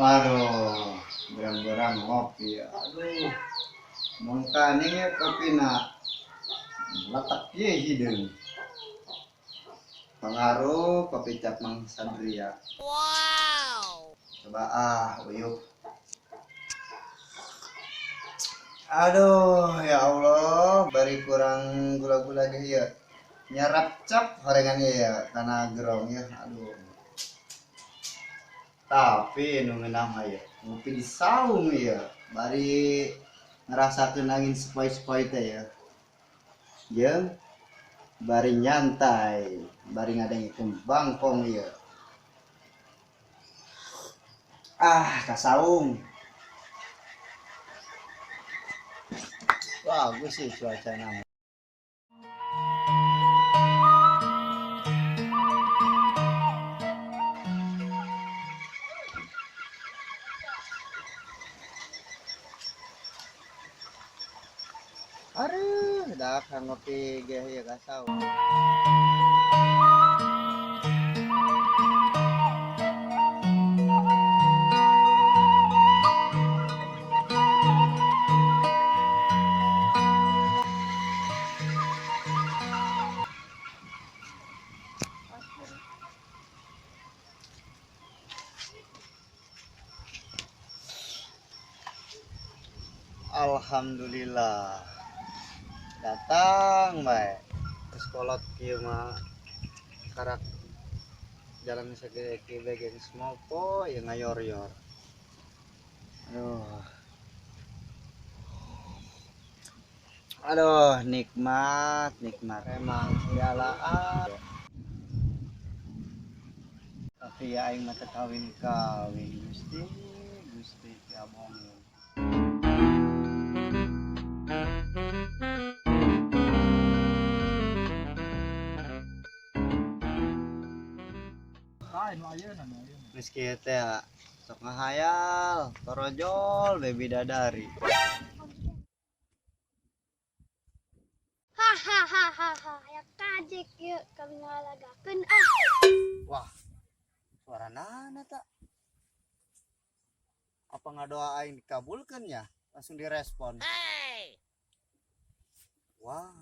Waduh, berang-berang ngopi ya. Aduh, mengkaning ya kopi nak letak ye hidung. Pengaruh kopi cap Mang Sandria. Wow. Coba uyup. Aduh, ya Allah, bari kurang gula-gula deh ya. Nyerap cap horengannya ya, karena gerong ya. Aduh. Tapi nu ngeunah ya, ngopi di saung ya. Bari ngerasakeun angin sepoi-sepoi teh ya. Jeung bari nyantai, bari ngadengkeun bangkong ya. Kasaung. Bagus sih cuaca nama. Aduh, dah kan ngopi ge ya kasaung. Alhamdulillah. Datang bae. Terus kolot kieu mah karak jalan segede kieu bagian semopo ya ngayor-yor. Aduh. Aduh, nikmat, nikmat. Emang segalaan. Tapi ya aing mah kawin-kawin Gusti, Gusti ya monggo. Geus kieu teh sok ngahayal, torojol baby dadari. Hahaha, ya kajek ya kami ngalagakeun Wah, suara nana tak? Apa ngadoa aing dikabulkeun ya? Langsung direspon. Hey. Wah,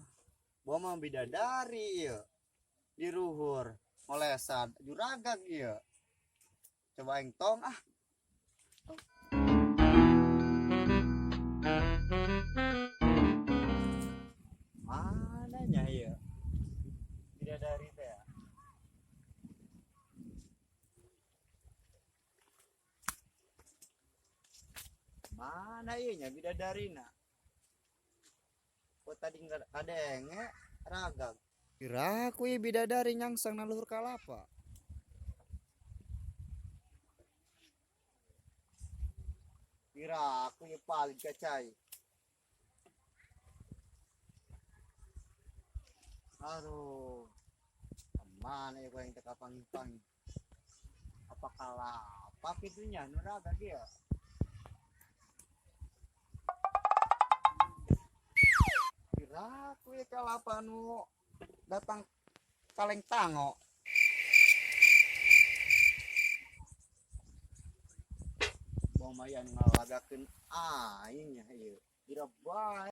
gua mah bidadari ya. Di ruhur, ngolesan, juragag ya. Coba aing tong Mananya ya? Bidadari teh ya. Mana ieu nya bidadarina? Kok tadi enggak kadenge ragag. Kira aku ieu bidadari nyangsang naluhur kalapa. Kira aku ieu paling kacai. Aduh. Mana ya yang teka pang-pang. Apa kalapa pitunya nu ragag ya? Aku ya kalapa nu datang kaleng tango. Bang mayan ngalagakeun aing nya ieu. Dira bae.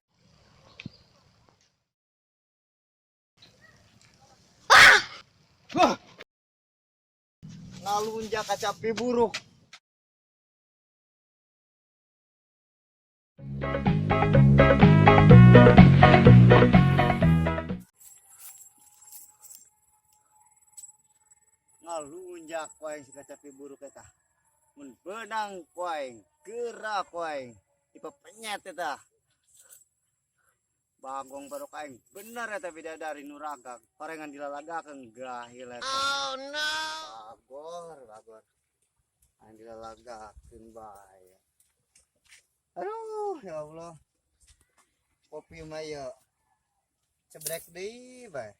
Wah. Ngalunjak ka capi buruk. Ngalunjak wae si kacapi buruk eta. Mun beunang kuaing, gerak kuaing, dipepenyet eta. Bagong barok aing bener eta bidadari nu ragag. Horengan dilalagakeun gahil eta. Oh no. Bagor. Aing dilalagakeun bae. Aduh, ya Allah. Kopi mah ya cebrek deui bae.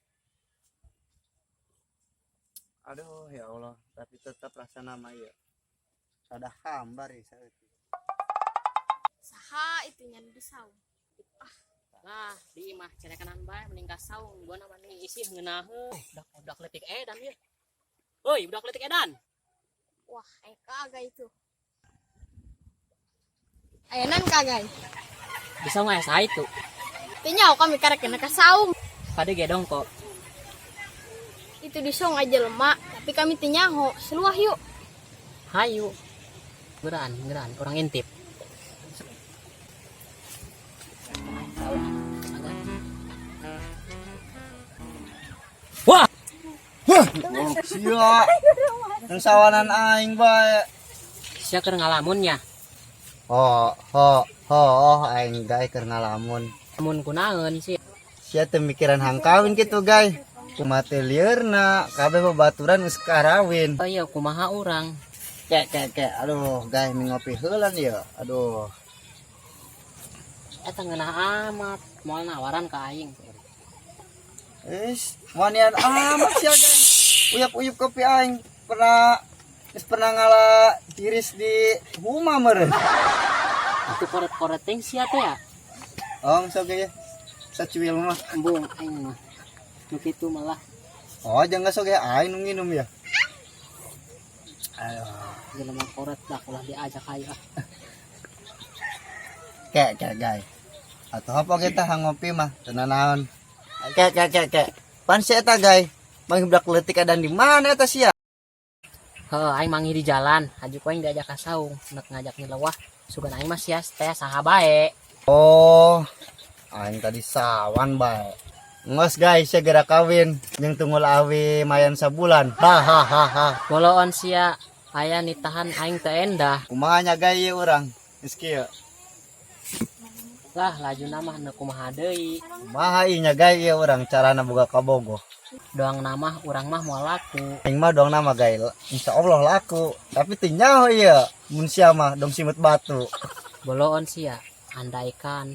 Aduh ya Allah, tapi tetap rasa nama ya. Sada hambar ya saeutik. Saha itu nyan di saung. Nah, di imah cerekanan bae mending ka saung gua na mending isi ngeunaheun. Budak letik edan ieu. Heuy, budak letik edan. Wah, kagak itu. Ayanan kagay. Bisa nggak sa itu? Tinyaw kami karek kena kasaung. Pada gedong kok. Itu di song aja lemak, tapi kami tinyaho. Seluah yuk. Hayu. Geran, orang intip. Wah, Sia. Yang sawanan aing bae. siya keur ngalamunnya. Aing guys keur ngalamun. Lamun kunaeun sih. Sia teu mikiran hangkawin gitu guys. Kumate liurna, kabeh babaturan geus karawin. Oh iya, kumaha urang. Kek, aduh guys, ngopi heulan ya. Aduh. Eta ngeunah amat, moal nawaran ka aing. Manian amat sia guys. Uyap-uyup kopi aing pernah ngala tiris di rumah meureun. Itu koret-koret teh sia teh ya. Sok ya. Sacuil mah. Embung aing mah. Nu kitu malah. Jangan sok ya aing nu nginum ya. Ayo. Jelema koret dah ulah diajak aya. Kek guys. Atau apa kita ngopi mah teu naon. Kek. Pan sia eta guys. Mang budak leutik adan di mana eta sia? Heuh, aing mangi di jalan, hajuk aing diajak ka saung, nek ngajak nyelewah. Sugan aing mah sia teh saha bae. Aing tadi sawan bae. Ngos guys, sia geura kawin jeung tunggul awi mayan sabulan. Hahaha. Boloon sia aya nitahan aing teu endah. Kumaha nya guys ieu urang? Geus kieu. Lah lajuna mah nu kumaha deui. Kumaha ieu nya guys ieu urang carana boga kabogoh. Doang nama urang mah moal laku. Aing mah dong nama guys. Insyaallah laku. Tapi teu nyaho ieu. Mun sia mah dong simut batu. Boloon sia andaikan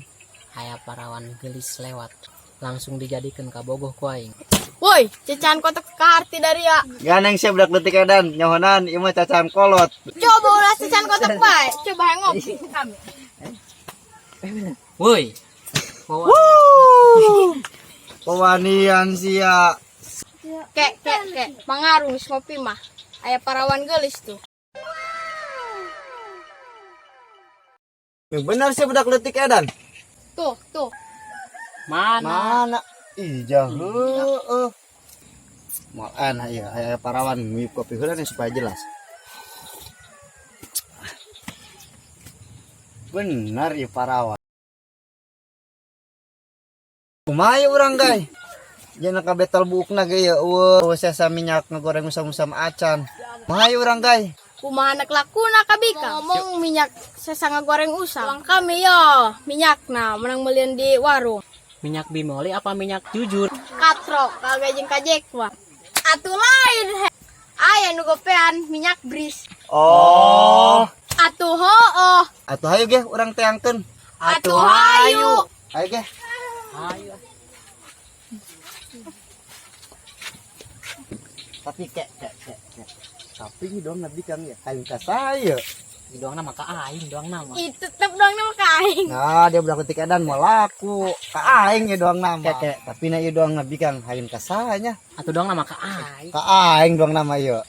aya parawan gelis lewat, langsung dijadikeun kabogoh ku aing. Woi, cecahan kotak karti dari ya. Ganeng sia budak leutik edan nyahonan ieu mah cacahan kolot. Coba ulah cecahan kotak bae. Coba yang ngopi kami. Woi. Pewanian sia. Kek. Pengaruh ngopi mah. Aya parawan gelis tuh. Yang benar sih budak leutik edan. Tuh. Mana? Ih, jauh. Malan ya, aya parawan nguyup kopi heulan supaya jelas. Benar ieu parawan. Kumaha urang guys? Jangan kabetal buukna ge ya eueuh sesa minyak ngagoreng usam-usam acan. Kumaha urang guys? Kumaha anak lakuna kabika. Ngomong minyak sesanga goreng usang. Ulang kami yo, minyakna menang melian di warung. Minyak bimoli apa minyak jujur? Katro, kagak jeung kajek mah. Atuh lain he. Aya nu gopean minyak bris. Atuh hooh. Atuh hayu ge urang teangkeun. Atuh hayu. Hayu ge. Ayo. Tapi kek. Tapi ini dong nabi kang ya kain kasaya. Doang nama ka aing doang nama. Itu tetep dong nama kain. Nah, dia budak leutik edan mau laku. Ka aing ya doang nama. Kek. Tapi na ieu doang nabi kang kain kasanya. Atuh doang nama ka aing. Ka aing doang nama ieu.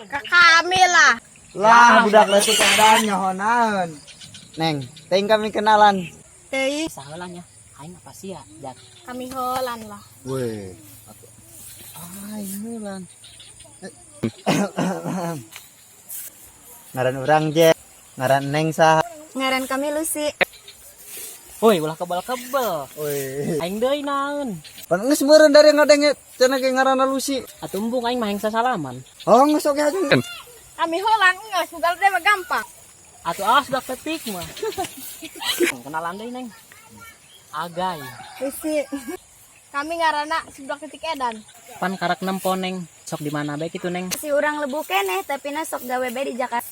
Ka kami lah. Lah budak leutik edan nyahonaeun. Neng, teuing kami kenalan. Teuing Saheula nya. Aing apa sih ya? Jak. kami holan lah. Weh. Aing heulan. Ngaran urang je. Ngaran Neng saha? Ngaran kami Lucy. Woi, ulah kebal-kebal. Weh. Aing deui naon? Pan geus meureun dari ngadenge cenah ge ngaranna Lucy. Atuh embung aing mah hengsa salaman. Geus oge aja. Kami holan enggak sugal teh mah gampang. Atuh awas dak petik mah. Kenalan deui Neng. Agai. Lucy. Kami ngaranna seblak titik edan. Pan karak nempo Neng. Sok di mana bae kitu Neng? Si urang lebu keneh tapi na sok gawe bae di Jakarta.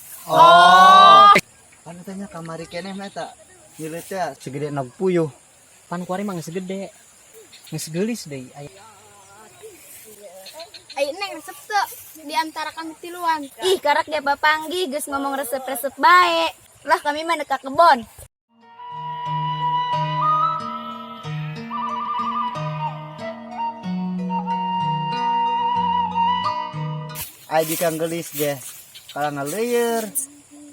Pan tanya kamari keneh mah eta. Nilai teh segede nog puyuh. Pan kuari mah geus gede. Geus geulis deui. Ayo Neng resep teu di antara kami tiluan. Ih, karak dia papanggi, geus ngomong resep-resep bae. Lah kami mah dekat kebon. Ai di kang gelis ge. Kalau ngaleueur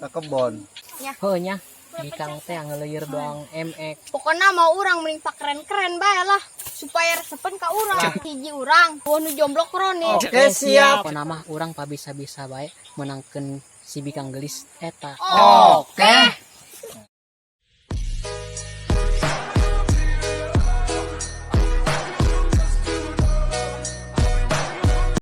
ka kebon. Heuh nya. Bikang teh ngeleuyer doang MX. Pokoknya mau orang mending pak keren-keren bae lah supaya resepen ka urang. Hiji urang nu jomblo kroni. Oke, siap. Pokona mah urang pa bisa-bisa bae menangkeun si Bikang gelis eta. Oke.